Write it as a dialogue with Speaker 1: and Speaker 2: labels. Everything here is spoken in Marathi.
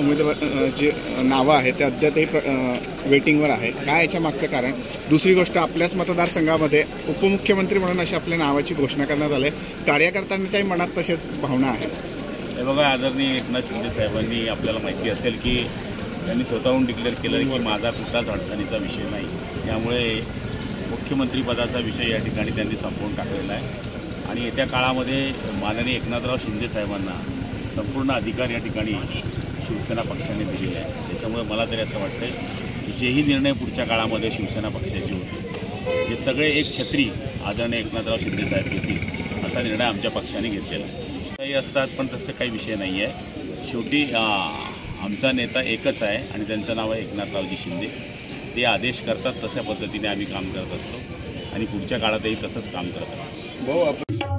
Speaker 1: उमेदवार जे नावं आहेत ते अद्यापही वेटिंगवर आहे. काय याच्या मागचं कारण? दुसरी गोष्ट, आपल्याच मतदारसंघामध्ये उपमुख्यमंत्री म्हणून अशी आपल्या नावाची घोषणा करण्यात आली. कार्यकर्त्यांच्याही मनात तशाच भावना आहेत.
Speaker 2: हे बघा, आदरणीय एकनाथ शिंदे साहेबांनी, आपल्याला माहिती असेल की त्यांनी स्वतःहून डिक्लेअर केलं की माझा कुठलाच अडचणीचा विषय नाही. त्यामुळे मुख्यमंत्रीपदाचा विषय या ठिकाणी त्यांनी संपवून टाकलेला आहे आणि येत्या काळामध्ये माननीय एकनाथराव शिंदे साहेबांना संपूर्ण अधिकार या ठिकाणी शिवसेना पक्षाने दिलेले आहे. त्याच्यामुळे मला तरी असं वाटतं की जेही निर्णय पुढच्या काळामध्ये शिवसेना पक्षाचे होते हे सगळे एक छत्री आदरणीय एकनाथराव शिंदे साहेब घेतील असा निर्णय आमच्या पक्षाने घेतलेला आहे. काही असतात पण तसं काही विषय नाही आहे. शेवटी आमचा नेता एकच आहे आणि त्यांचं नाव आहे एकनाथरावजी शिंदे. ते आदेश करतात तशा पद्धतीने आम्ही काम करत असतो आणि पुढच्या काळातही तसंच काम करत आहोत.